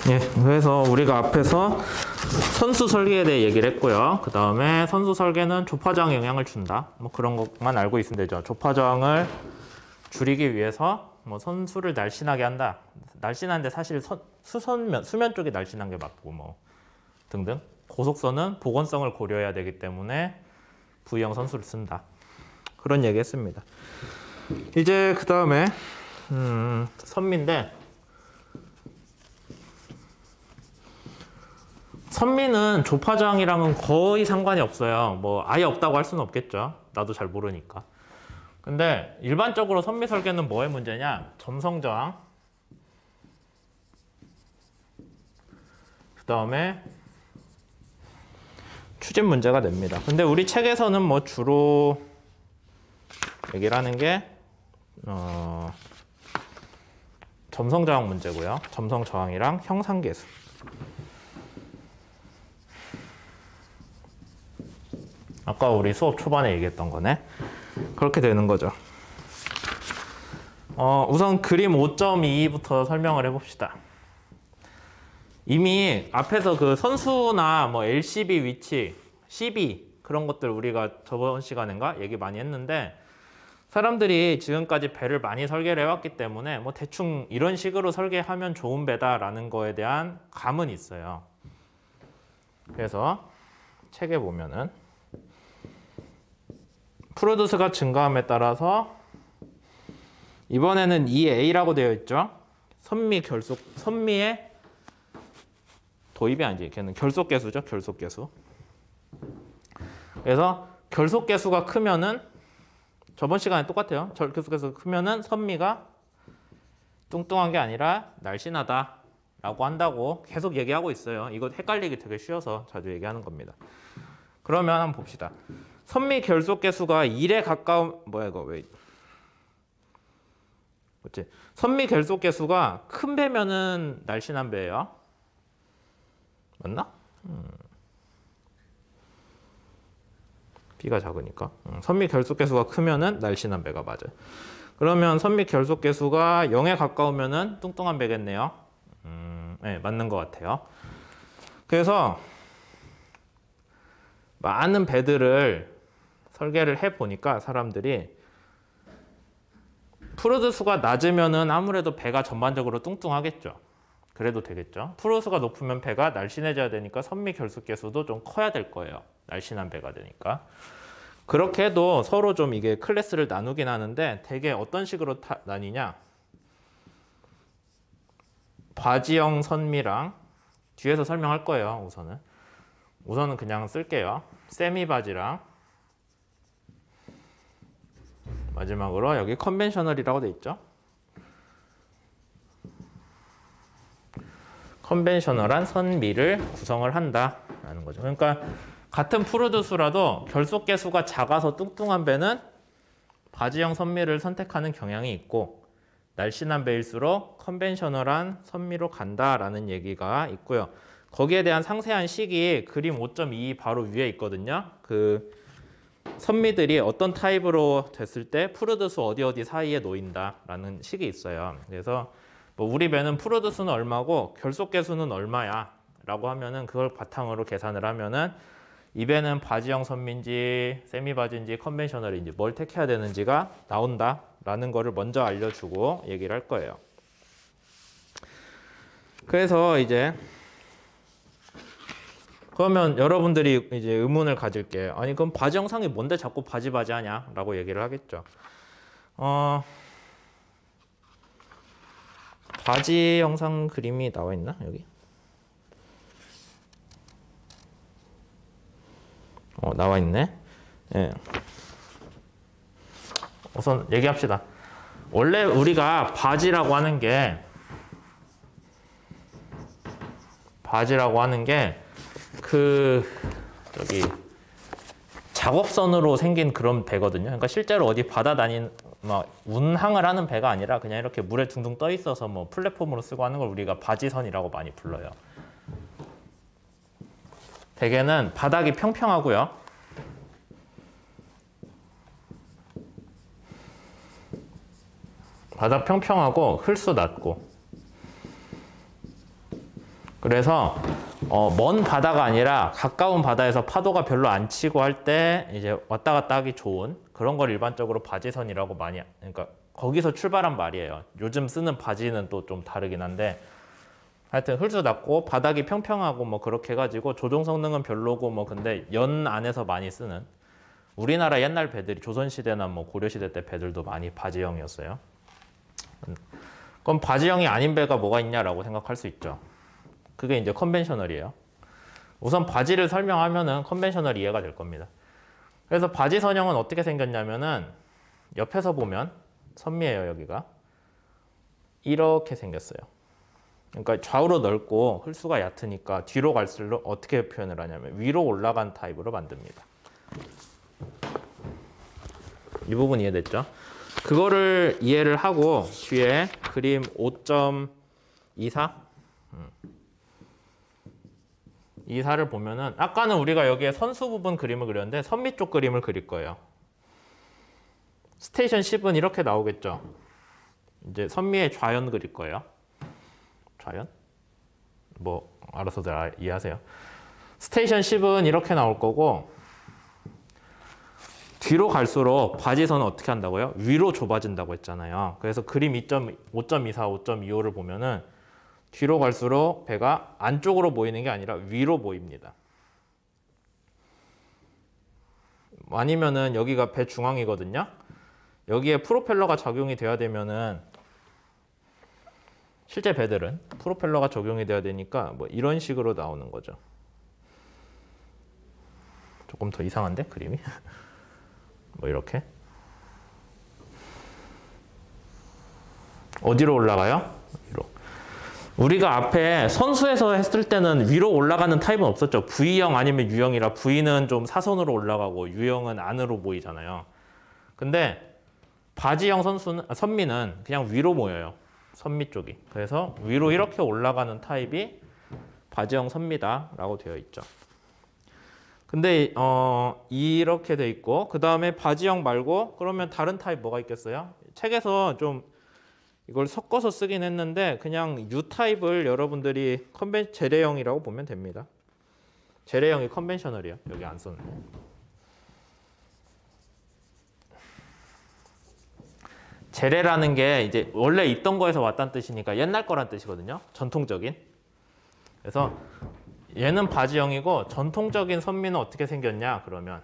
예, 그래서 우리가 앞에서 선수 설계에 대해 얘기를 했고요. 그 다음에 선수 설계는 조파저항에 영향을 준다. 뭐 그런 것만 알고 있으면 되죠. 조파저항을 줄이기 위해서 뭐 선수를 날씬하게 한다. 날씬한데 사실 수면 쪽이 날씬한 게 맞고 뭐 등등. 고속선은 보건성을 고려해야 되기 때문에 V형 선수를 쓴다. 그런 얘기 했습니다. 이제 그 다음에 선미인데 선미는 조파저항이랑은 거의 상관이 없어요. 뭐 아예 없다고 할 수는 없겠죠. 나도 잘 모르니까. 근데 일반적으로 선미 설계는 뭐의 문제냐? 점성저항, 그 다음에 추진 문제가 됩니다. 근데 우리 책에서는 뭐 주로 얘기를 하는 게 점성저항 문제고요. 점성저항이랑 형상계수. 아까 우리 수업 초반에 얘기했던 거네. 그렇게 되는 거죠. 우선 그림 5.2부터 설명을 해봅시다. 이미 앞에서 그 선수나 뭐 LCB 위치, CB 그런 것들 우리가 저번 시간인가 얘기 많이 했는데 사람들이 지금까지 배를 많이 설계를 해왔기 때문에 뭐 대충 이런 식으로 설계하면 좋은 배다라는 거에 대한 감은 있어요. 그래서 책에 보면은 프로듀스가 증가함에 따라서 이번에는 EA라고 되어 있죠. 선미의 도입이 아니지. 걔는 결속계수죠. 결속계수. 그래서 결속계수가 크면은 저번 시간에 똑같아요. 결속계수가 크면은 선미가 뚱뚱한 게 아니라 날씬하다 라고 한다고 계속 얘기하고 있어요. 이거 헷갈리기 되게 쉬워서 자주 얘기하는 겁니다. 그러면 한번 봅시다. 선미 결속계수가 1에 가까운 뭐야 이거 왜 그렇지? 선미 결속계수가 큰 배면은 날씬한 배예요. 맞나? B가 작으니까. 선미 결속계수가 크면은 날씬한 배가 맞아요. 그러면 선미 결속계수가 0에 가까우면은 뚱뚱한 배겠네요. 네, 맞는 것 같아요. 그래서 많은 배들을 설계를 해보니까 사람들이 프로듀스가 낮으면은 아무래도 배가 전반적으로 뚱뚱하겠죠. 그래도 되겠죠. 프로듀스가 높으면 배가 날씬해져야 되니까 선미 결속계수도 좀 커야 될 거예요. 날씬한 배가 되니까. 그렇게 해도 서로 좀 이게 클래스를 나누긴 하는데 되게 어떤 식으로 나뉘냐. 바지형 선미랑 뒤에서 설명할 거예요. 우선은 그냥 쓸게요. 세미바지랑 마지막으로 여기 컨벤셔널이라고 돼 있죠. 컨벤셔널한 선미를 구성을 한다라는 거죠. 그러니까 같은 프로듀스라도 결속계수가 작아서 뚱뚱한 배는 바지형 선미를 선택하는 경향이 있고 날씬한 배일수록 컨벤셔널한 선미로 간다라는 얘기가 있고요. 거기에 대한 상세한 식이 그림 5.2 바로 위에 있거든요. 그 선미들이 어떤 타입으로 됐을 때 프로듀스 어디 사이에 놓인다라는 식이 있어요. 그래서 뭐 우리 배는 프로듀스는 얼마고 결속계수는 얼마야 라고 하면은 그걸 바탕으로 계산을 하면은 이 배는 바지형 선미인지 세미바지인지 컨벤셔널인지 뭘 택해야 되는지가 나온다라는 거를 먼저 알려주고 얘기를 할 거예요. 그래서 이제 그러면 여러분들이 이제 의문을 가질게. 아니 그럼 바지 형상이 뭔데 자꾸 바지 하냐? 라고 얘기를 하겠죠. 바지 형상 그림이 나와 있나? 여기? 나와 있네. 예. 우선 얘기합시다. 원래 우리가 바지라고 하는 게 작업선으로 생긴 그런 배거든요. 그러니까 실제로 어디 바다 막 운항을 하는 배가 아니라 그냥 이렇게 물에 둥둥 떠 있어서 뭐 플랫폼으로 쓰고 하는 걸 우리가 바지선이라고 많이 불러요. 대개는 바닥이 평평하고요. 바닥 평평하고 흘수 낮고 그래서 먼 바다가 아니라 가까운 바다에서 파도가 별로 안 치고 할 때 이제 왔다 갔다 하기 좋은 그런 걸 일반적으로 바지선이라고 많이, 그러니까 거기서 출발한 말이에요. 요즘 쓰는 바지는 또 좀 다르긴 한데 하여튼 흘수 낮고 바닥이 평평하고 뭐 그렇게 해가지고 조종 성능은 별로고 뭐 근데 연 안에서 많이 쓰는 우리나라 옛날 배들이 조선시대나 뭐 고려시대 때 배들도 많이 바지형이었어요. 그럼 바지형이 아닌 배가 뭐가 있냐라고 생각할 수 있죠. 그게 이제 컨벤셔널이에요. 우선 바지를 설명하면은 컨벤셔널 이해가 될 겁니다. 그래서 바지 선형은 어떻게 생겼냐면은 옆에서 보면 선미예요, 여기가. 이렇게 생겼어요. 그러니까 좌우로 넓고 흘수가 얕으니까 뒤로 갈수록 어떻게 표현을 하냐면 위로 올라간 타입으로 만듭니다. 이 부분 이해됐죠? 그거를 이해를 하고 뒤에 그림 5.24 24를 보면은 아까는 우리가 여기에 선수 부분 그림을 그렸는데 선미 쪽 그림을 그릴 거예요. 스테이션 10은 이렇게 나오겠죠. 이제 선미의 좌연 그릴 거예요. 좌연? 뭐 알아서들 이해하세요. 스테이션 10은 이렇게 나올 거고 뒤로 갈수록 바지선은 어떻게 한다고요? 위로 좁아진다고 했잖아요. 그래서 그림 5.24, 5.25를 보면은 뒤로 갈수록 배가 안쪽으로 보이는 게 아니라 위로 보입니다. 아니면은 여기가 배 중앙이거든요. 여기에 프로펠러가 적용이 돼야 되면은 실제 배들은 프로펠러가 적용이 돼야 되니까 뭐 이런 식으로 나오는 거죠. 조금 더 이상한데 그림이? 뭐 이렇게. 어디로 올라가요? 위로. 우리가 앞에 선수에서 했을 때는 위로 올라가는 타입은 없었죠. V형 아니면 U형이라 V는 좀 사선으로 올라가고 U형은 안으로 보이잖아요. 근데 바지형 선미는 그냥 위로 모여요. 선미 쪽이. 그래서 위로 이렇게 올라가는 타입이 바지형 선미다라고 되어 있죠. 근데 이렇게 돼 있고 그 다음에 바지형 말고 그러면 다른 타입 뭐가 있겠어요? 책에서 좀 이걸 섞어서 쓰긴 했는데 그냥 U 타입을 여러분들이 재래형이라고 보면 됩니다. 재래형이 컨벤셔널이에요. 여기 안 썼는데. 재래라는 게 이제 원래 있던 거에서 왔다는 뜻이니까 옛날 거란 뜻이거든요. 전통적인. 그래서 얘는 바지형이고 전통적인 선미는 어떻게 생겼냐 그러면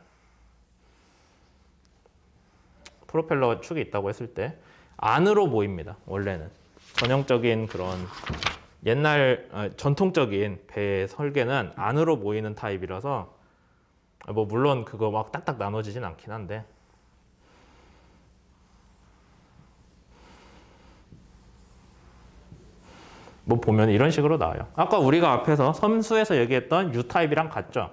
프로펠러 축이 있다고 했을 때 안으로 보입니다. 원래는 전형적인 그런 옛날 전통적인 배의 설계는 안으로 보이는 타입이라서 뭐 물론 그거 막 딱딱 나눠지진 않긴 한데 뭐 보면 이런 식으로 나와요. 아까 우리가 앞에서 섬수에서 얘기했던 U타입이랑 같죠.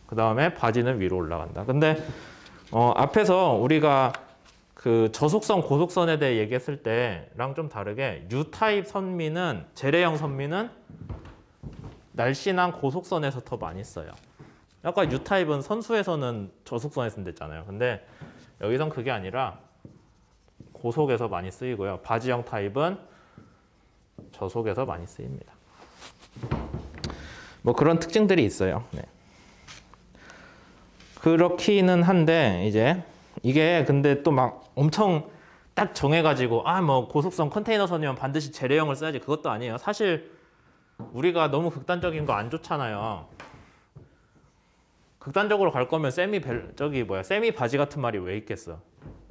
그 다음에 바지는 위로 올라간다. 근데 앞에서 우리가 그 저속선, 고속선에 대해 얘기했을 때랑 좀 다르게 U타입 선미는 재래형 선미는 날씬한 고속선에서 더 많이 써요. 아까 U타입은 선수에서는 저속선에 쓴댔잖아요. 근데 여기선 그게 아니라 고속에서 많이 쓰이고요. 바지형 타입은 저속에서 많이 쓰입니다. 뭐 그런 특징들이 있어요. 네. 그렇기는 한데 이제 이게 근데 또 막 엄청 딱 정해가지고 뭐 고속선 컨테이너선이면 반드시 재래형을 써야지 그것도 아니에요. 사실 우리가 너무 극단적인 거 안 좋잖아요. 극단적으로 갈 거면 세미 바지 같은 말이 왜 있겠어?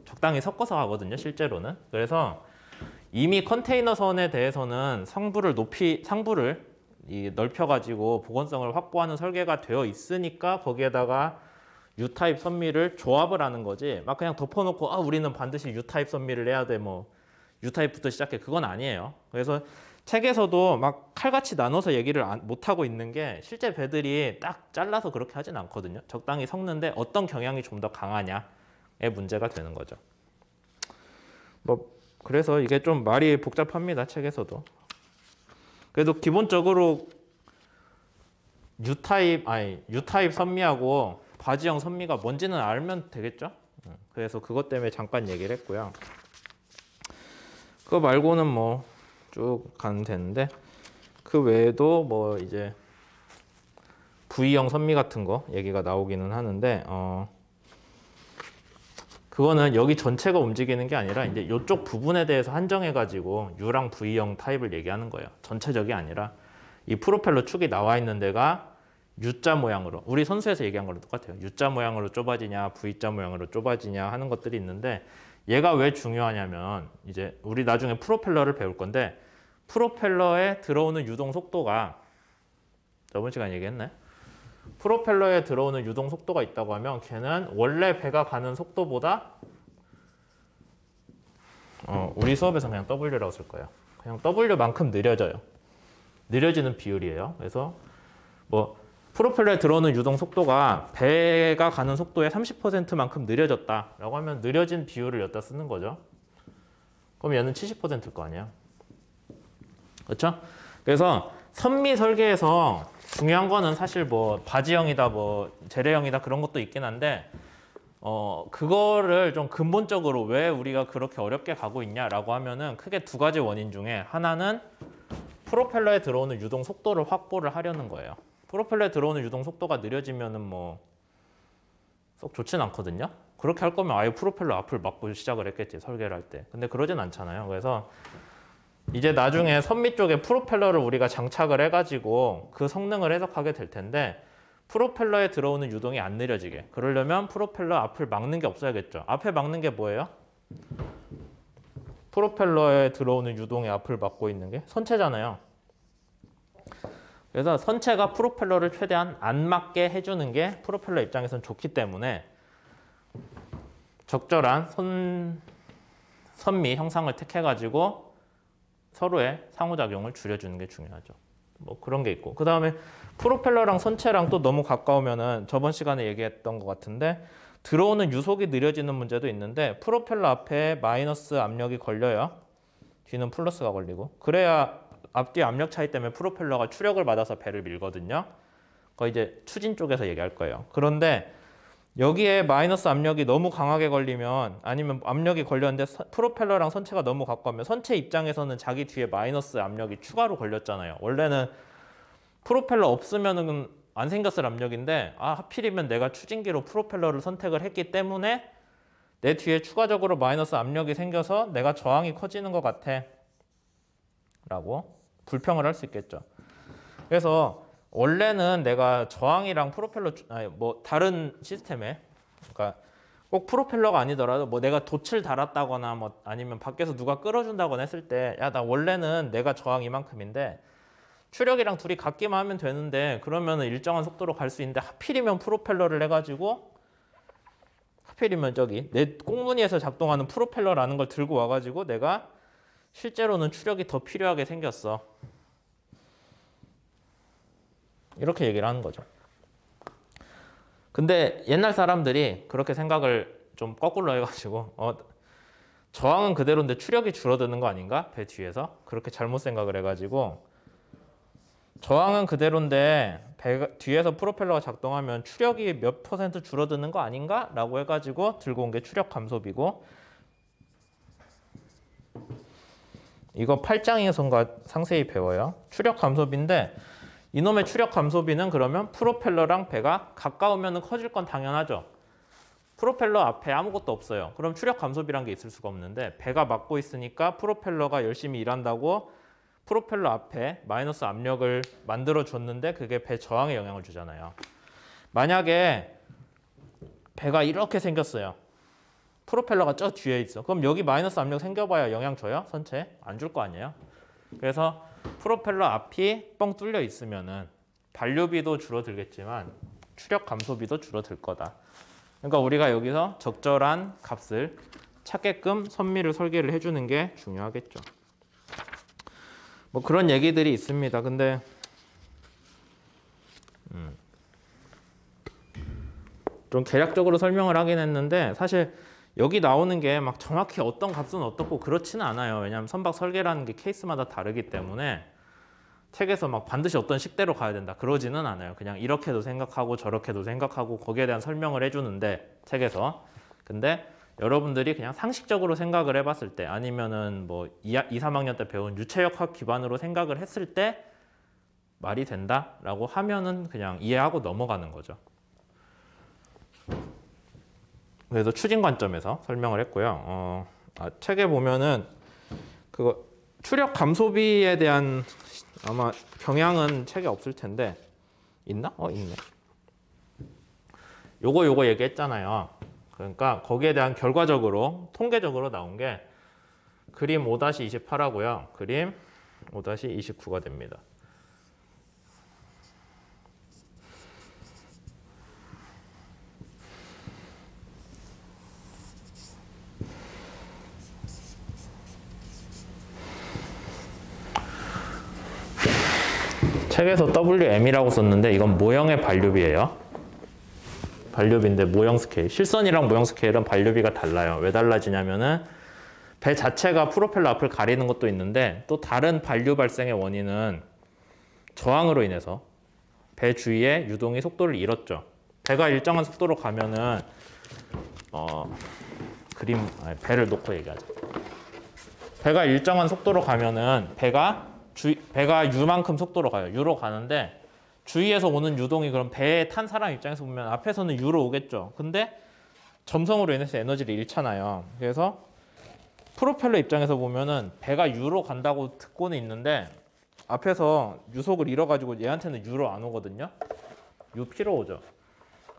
적당히 섞어서 가거든요, 실제로는. 그래서 이미 컨테이너선에 대해서는 상부를 넓혀가지고 보건성을 확보하는 설계가 되어 있으니까 거기에다가 U타입 선미를 조합을 하는 거지. 막 그냥 덮어놓고 우리는 반드시 U타입 선미를 해야 돼. 뭐 U타입부터 시작해. 그건 아니에요. 그래서 책에서도 막 칼같이 나눠서 얘기를 못하고 있는 게 실제 배들이 딱 잘라서 그렇게 하진 않거든요. 적당히 섞는데 어떤 경향이 좀 더 강하냐의 문제가 되는 거죠. 뭐 그래서 이게 좀 말이 복잡합니다. 책에서도. 그래도 기본적으로 U타입 선미하고 바지형 선미가 뭔지는 알면 되겠죠. 그래서 그것 때문에 잠깐 얘기를 했고요. 그거 말고는 뭐 쭉 가면 되는데 그 외에도 뭐 이제 V형 선미 같은 거 얘기가 나오기는 하는데 그거는 여기 전체가 움직이는 게 아니라 이제 이쪽 부분에 대해서 한정해 가지고 U랑 V형 타입을 얘기하는 거예요. 전체적이 아니라 이 프로펠러 축이 나와 있는 데가 U자 모양으로, 우리 선수에서 얘기한 거랑 똑같아요. U자 모양으로 좁아지냐 V자 모양으로 좁아지냐 하는 것들이 있는데 얘가 왜 중요하냐면 이제 우리 나중에 프로펠러를 배울 건데 프로펠러에 들어오는 유동 속도가 저번 시간에 얘기했네. 프로펠러에 들어오는 유동 속도가 있다고 하면 걔는 원래 배가 가는 속도보다 우리 수업에서 그냥 W라고 쓸 거예요. 그냥 W만큼 느려져요. 느려지는 비율이에요. 그래서 뭐 프로펠러에 들어오는 유동 속도가 배가 가는 속도의 30%만큼 느려졌다라고 하면 느려진 비율을 여기다 쓰는 거죠. 그럼 얘는 70%일 거 아니야. 그렇죠? 그래서 선미 설계에서 중요한 거는 사실 뭐 바지형이다 뭐 재래형이다 그런 것도 있긴 한데 그거를 좀 근본적으로 왜 우리가 그렇게 어렵게 가고 있냐라고 하면은 크게 두 가지 원인 중에 하나는 프로펠러에 들어오는 유동 속도를 확보를 하려는 거예요. 프로펠러에 들어오는 유동 속도가 느려지면은 뭐 썩 좋진 않거든요. 그렇게 할 거면 아예 프로펠러 앞을 막고 시작을 했겠지, 설계를 할 때. 근데 그러진 않잖아요. 그래서 이제 나중에 선미 쪽에 프로펠러를 우리가 장착을 해가지고 그 성능을 해석하게 될 텐데 프로펠러에 들어오는 유동이 안 느려지게 그러려면 프로펠러 앞을 막는 게 없어야겠죠. 앞에 막는 게 뭐예요? 프로펠러에 들어오는 유동의 앞을 막고 있는 게 선체잖아요. 그래서 선체가 프로펠러를 최대한 안 맞게 해주는 게 프로펠러 입장에서는 좋기 때문에 적절한 선미 형상을 택해가지고 서로의 상호작용을 줄여주는 게 중요하죠. 뭐 그런 게 있고 그 다음에 프로펠러랑 선체랑 또 너무 가까우면은 저번 시간에 얘기했던 것 같은데 들어오는 유속이 느려지는 문제도 있는데 프로펠러 앞에 마이너스 압력이 걸려요. 뒤는 플러스가 걸리고 그래야 앞뒤 압력 차이 때문에 프로펠러가 추력을 받아서 배를 밀거든요. 그거 이제 추진 쪽에서 얘기할 거예요. 그런데 여기에 마이너스 압력이 너무 강하게 걸리면 아니면 압력이 걸렸는데 프로펠러랑 선체가 너무 가까우면 선체 입장에서는 자기 뒤에 마이너스 압력이 추가로 걸렸잖아요. 원래는 프로펠러 없으면은 안 생겼을 압력인데 하필이면 내가 추진기로 프로펠러를 선택을 했기 때문에 내 뒤에 추가적으로 마이너스 압력이 생겨서 내가 저항이 커지는 것 같아 라고 불평을 할 수 있겠죠. 그래서 원래는 내가 저항이랑 프로펠러 뭐 다른 시스템에 그러니까 꼭 프로펠러가 아니더라도 뭐 내가 돛을 달았다거나 뭐 아니면 밖에서 누가 끌어준다거나 했을 때 야 나 원래는 내가 저항 이만큼인데 추력이랑 둘이 같기만 하면 되는데 그러면 일정한 속도로 갈 수 있는데 하필이면 프로펠러를 해가지고 하필이면 저기 내 꽁무니에서 작동하는 프로펠러라는 걸 들고 와가지고 내가 실제로는 추력이 더 필요하게 생겼어. 이렇게 얘기를 하는 거죠. 근데 옛날 사람들이 그렇게 생각을 좀 거꾸로 해가지고 저항은 그대로인데 추력이 줄어드는 거 아닌가? 배 뒤에서? 그렇게 잘못 생각을 해가지고 저항은 그대로인데 배 뒤에서 프로펠러가 작동하면 추력이 몇 % 줄어드는 거 아닌가? 라고 해가지고 들고 온 게 추력 감소비고 이거 8장에선가 상세히 배워요. 추력 감소비인데 이놈의 추력 감소비는 그러면 프로펠러랑 배가 가까우면 커질 건 당연하죠. 프로펠러 앞에 아무것도 없어요. 그럼 추력 감소비란 게 있을 수가 없는데 배가 막고 있으니까 프로펠러가 열심히 일한다고 프로펠러 앞에 마이너스 압력을 만들어 줬는데 그게 배 저항에 영향을 주잖아요. 만약에 배가 이렇게 생겼어요. 프로펠러가 저 뒤에 있어. 그럼 여기 마이너스 압력 생겨봐야 영향 줘요? 선체? 안 줄 거 아니에요? 그래서 프로펠러 앞이 뻥 뚫려 있으면은 반류비도 줄어들겠지만 추력 감소비도 줄어들 거다. 그러니까 우리가 여기서 적절한 값을 찾게끔 선미를 설계를 해주는 게 중요하겠죠. 뭐 그런 얘기들이 있습니다. 근데 좀 개략적으로 설명을 하긴 했는데 사실 여기 나오는 게 막 정확히 어떤 값은 어떻고 그렇지는 않아요. 왜냐하면 선박 설계라는 게 케이스마다 다르기 때문에 책에서 막 반드시 어떤 식대로 가야 된다 그러지는 않아요. 그냥 이렇게도 생각하고 저렇게도 생각하고 거기에 대한 설명을 해주는데 책에서. 근데 여러분들이 그냥 상식적으로 생각을 해봤을 때 아니면은 뭐 2, 3학년 때 배운 유체역학 기반으로 생각을 했을 때 말이 된다라고 하면은 그냥 이해하고 넘어가는 거죠. 그래서 추진 관점에서 설명을 했고요. 책에 보면은 그거 추력 감소비에 대한 아마 경향은 책에 없을 텐데 있나? 있네. 요거 얘기했잖아요. 그러니까 거기에 대한 결과적으로 통계적으로 나온 게 그림 5-28하고요. 그림 5-29가 됩니다. 책에서 WM이라고 썼는데 이건 모형의 반류비예요. 반류비인데 모형 스케일. 실선이랑 모형 스케일은 반류비가 달라요. 왜 달라지냐면은 배 자체가 프로펠러 앞을 가리는 것도 있는데 또 다른 반류 발생의 원인은 저항으로 인해서 배 주위에 유동이 속도를 잃었죠. 배가 일정한 속도로 가면은 배를 놓고 얘기하자. 배가 일정한 속도로 가면은 배가 U만큼 속도로 가요. U로 가는데 주위에서 오는 유동이 그럼 배에 탄 사람 입장에서 보면 앞에서는 U로 오겠죠. 근데 점성으로 인해서 에너지를 잃잖아요. 그래서 프로펠러 입장에서 보면은 배가 U로 간다고 듣고는 있는데 앞에서 유속을 잃어가지고 얘한테는 U로 안 오거든요. UP로 오죠.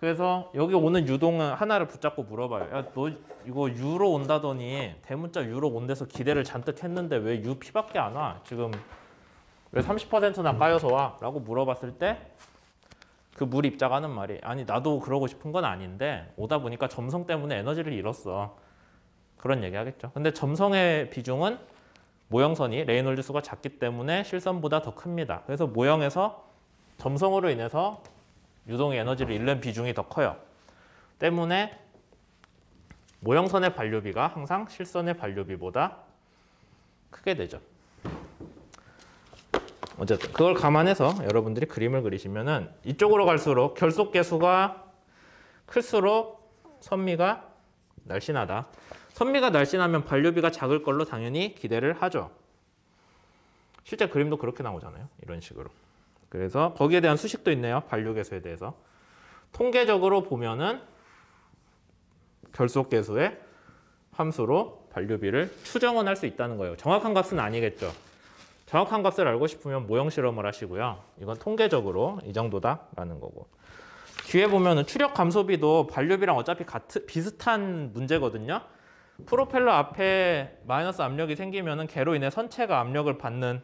그래서 여기 오는 유동은 하나를 붙잡고 물어봐요. 야, 너 이거 U로 온다더니 대문자 U로 온대서 기대를 잔뜩 했는데 왜 UP밖에 안 와? 지금 왜 30%나 까여서 와? 라고 물어봤을 때 그 물 입자가 하는 말이 아니 나도 그러고 싶은 건 아닌데 오다 보니까 점성 때문에 에너지를 잃었어. 그런 얘기 하겠죠. 근데 점성의 비중은 모형선이 레이놀즈 수가 작기 때문에 실선보다 더 큽니다. 그래서 모형에서 점성으로 인해서 유동의 에너지를 잃는 비중이 더 커요. 때문에 모형선의 반류비가 항상 실선의 반류비보다 크게 되죠. 어쨌든 그걸 감안해서 여러분들이 그림을 그리시면은 이쪽으로 갈수록 결속계수가 클수록 선미가 날씬하다. 선미가 날씬하면 반류비가 작을 걸로 당연히 기대를 하죠. 실제 그림도 그렇게 나오잖아요. 이런 식으로. 그래서 거기에 대한 수식도 있네요. 반류계수에 대해서. 통계적으로 보면은 결속계수의 함수로 반류비를 추정은 할 수 있다는 거예요. 정확한 값은 아니겠죠. 정확한 값을 알고 싶으면 모형 실험을 하시고요. 이건 통계적으로 이 정도다라는 거고. 뒤에 보면은 추력 감소비도 반류비랑 어차피 비슷한 문제거든요. 프로펠러 앞에 마이너스 압력이 생기면은 개로 인해 선체가 압력을 받는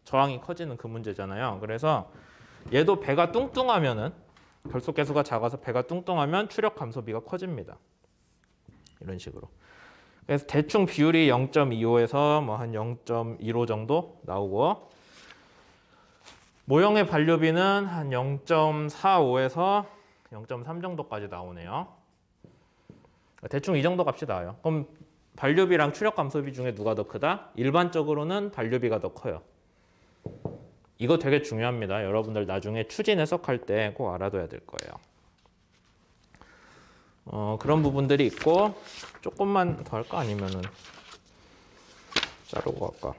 저항이 커지는 그 문제잖아요. 그래서 얘도 배가 뚱뚱하면은 결속계수가 작아서 배가 뚱뚱하면 추력 감소비가 커집니다. 이런 식으로. 그래서 대충 비율이 0.25에서 뭐 한 0.15 정도 나오고 모형의 반류비는 한 0.45에서 0.3 정도까지 나오네요. 대충 이 정도 값이 나와요. 그럼 반류비랑 추력 감소비 중에 누가 더 크다? 일반적으로는 반류비가 더 커요. 이거 되게 중요합니다. 여러분들 나중에 추진 해석할 때 꼭 알아둬야 될 거예요. 그런 부분들이 있고 조금만 더 할까? 아니면은 자르고 할까?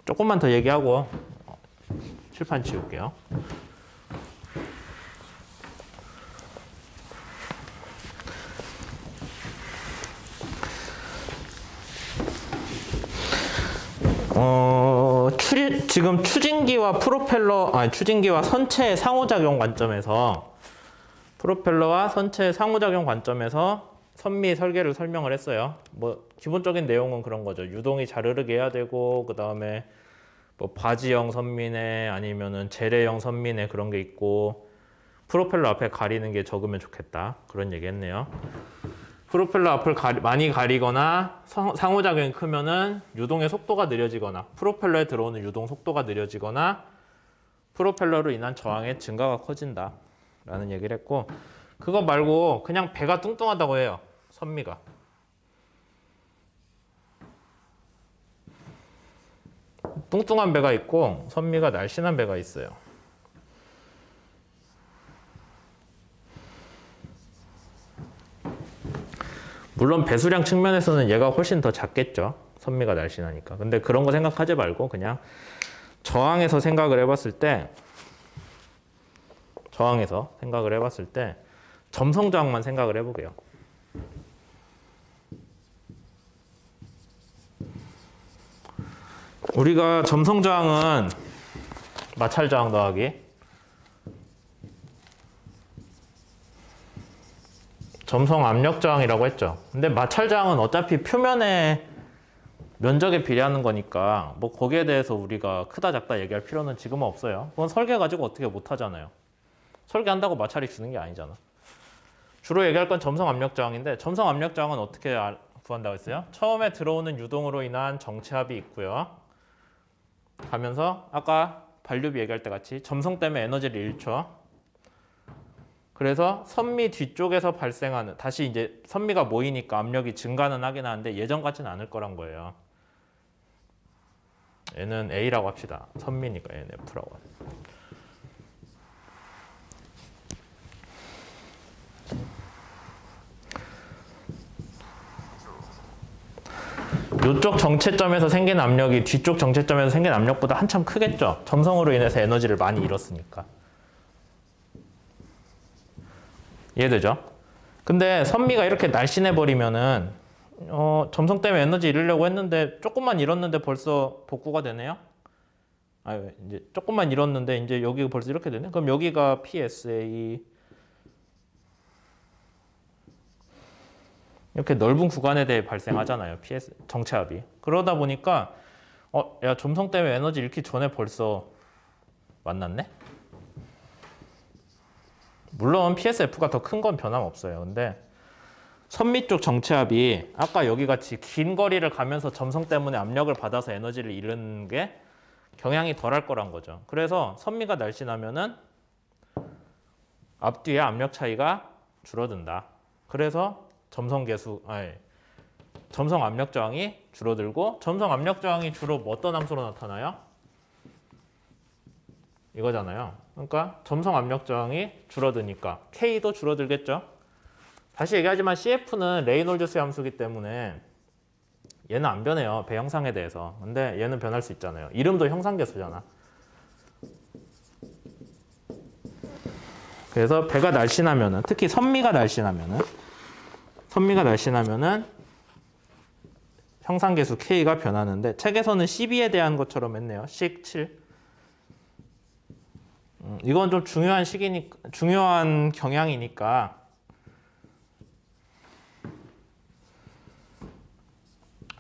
조금만 더 얘기하고 칠판 지울게요. 지금 추진기와 추진기와 선체의 상호작용 관점에서 프로펠러와 선체의 상호작용 관점에서 선미 설계를 설명을 했어요. 뭐 기본적인 내용은 그런 거죠. 유동이 잘 흐르게 해야 되고 그 다음에 뭐 바지형 선미네 아니면은 재래형 선미네 그런 게 있고 프로펠러 앞에 가리는 게 적으면 좋겠다 그런 얘기했네요. 프로펠러 앞을 많이 가리거나 상호작용이 크면은 유동의 속도가 느려지거나 프로펠러에 들어오는 유동 속도가 느려지거나 프로펠러로 인한 저항의 증가가 커진다 라는 얘기를 했고 그거 말고 그냥 배가 뚱뚱하다고 해요. 선미가. 뚱뚱한 배가 있고 선미가 날씬한 배가 있어요. 물론 배수량 측면에서는 얘가 훨씬 더 작겠죠. 선미가 날씬하니까. 근데 그런 거 생각하지 말고 그냥 저항에서 생각을 해봤을 때 점성 저항만 생각을 해보게요. 우리가 점성 저항은 마찰 저항 더하기 점성 압력 저항이라고 했죠. 근데 마찰 저항은 어차피 표면의 면적에 비례하는 거니까 뭐 거기에 대해서 우리가 크다 작다 얘기할 필요는 지금은 없어요. 그건 설계 가지고 어떻게 못 하잖아요. 설계한다고 마찰이 주는 게 아니잖아. 주로 얘기할 건 점성 압력 저항인데 점성 압력 저항은 어떻게 구한다고 했어요? 처음에 들어오는 유동으로 인한 정체압이 있고요. 가면서 아까 반류비 얘기할 때 같이 점성 때문에 에너지를 잃죠. 그래서 선미 뒤쪽에서 발생하는 다시 이제 선미가 모이니까 압력이 증가는 하긴 하는데 예전 같지는 않을 거란 거예요. 얘는 A라고 합시다. 선미니까 얘는 F라고 합니다. 이쪽 정체점에서 생긴 압력이 뒤쪽 정체점에서 생긴 압력보다 한참 크겠죠. 점성으로 인해서 에너지를 많이 잃었으니까. 이해되죠? 근데 선미가 이렇게 날씬해 버리면은 점성 때문에 에너지 잃으려고 했는데 조금만 잃었는데 벌써 복구가 되네요. 이제 조금만 잃었는데 이제 여기가 벌써 이렇게 되네. 그럼 여기가 PSA 이렇게 넓은 구간에 대해 발생하잖아요. PS 정체압이. 그러다 보니까 야 점성 때문에 에너지 잃기 전에 벌써 만났네. 물론 PSF가 더 큰 건 변함없어요. 근데 선미 쪽 정체압이 아까 여기 같이 긴 거리를 가면서 점성 때문에 압력을 받아서 에너지를 잃는 게 경향이 덜할 거란 거죠. 그래서 선미가 날씬하면은 앞뒤의 압력 차이가 줄어든다. 그래서 점성 압력 저항이 줄어들고 점성 압력 저항이 주로 어떤 함수로 나타나요? 이거잖아요. 그러니까 점성 압력 저항이 줄어드니까 K도 줄어들겠죠. 다시 얘기하지만 CF는 레이놀즈스 함수이기 때문에 얘는 안 변해요. 배 형상에 대해서. 근데 얘는 변할 수 있잖아요. 이름도 형상계수잖아. 그래서 배가 날씬하면은 특히 선미가 날씬하면은 형상계수 K가 변하는데 책에서는 12에 대한 것처럼 했네요. 식 7. 이건 좀 중요한 경향이니까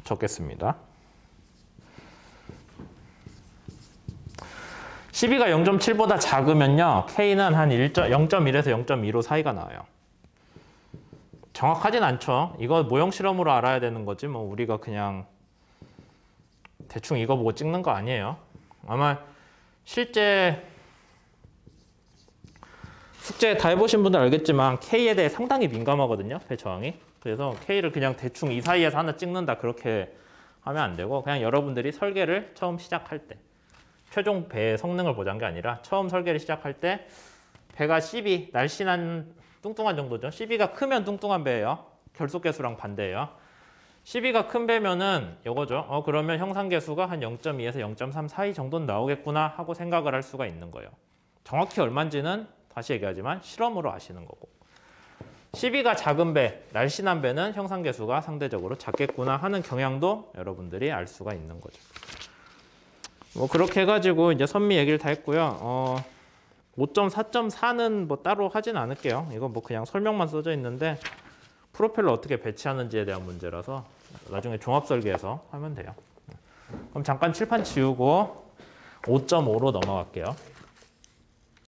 적겠습니다. 12가 0.7보다 작으면요. K는 한 0.1에서 0.25 사이가 나와요. 정확하진 않죠. 이거 모형 실험으로 알아야 되는 거지. 뭐 우리가 그냥 대충 이거 보고 찍는 거 아니에요. 아마 실제 숙제 다 해보신 분들 알겠지만 K에 대해 상당히 민감하거든요. 배 저항이. 그래서 K를 그냥 대충 이 사이에서 하나 찍는다 그렇게 하면 안 되고 그냥 여러분들이 설계를 처음 시작할 때 최종 배의 성능을 보자는 게 아니라 처음 설계를 시작할 때 배가 12, 날씬한 뚱뚱한 정도죠. 12가 크면 뚱뚱한 배예요. 결속계수랑 반대예요. 12가 큰 배면은 이거죠. 그러면 형상계수가 한 0.2에서 0.3 사이 정도는 나오겠구나 하고 생각을 할 수가 있는 거예요. 정확히 얼마인지는 다시 얘기하지만 실험으로 아시는 거고. 12가 작은 배, 날씬한 배는 형상계수가 상대적으로 작겠구나 하는 경향도 여러분들이 알 수가 있는 거죠. 뭐 그렇게 해가지고 이제 선미 얘기를 다 했고요. 5.4.4는 뭐 따로 하진 않을게요. 이건 뭐 그냥 설명만 써져 있는데 프로펠러 어떻게 배치하는지에 대한 문제라서 나중에 종합 설계해서 하면 돼요. 그럼 잠깐 칠판 지우고 5.5로 넘어갈게요.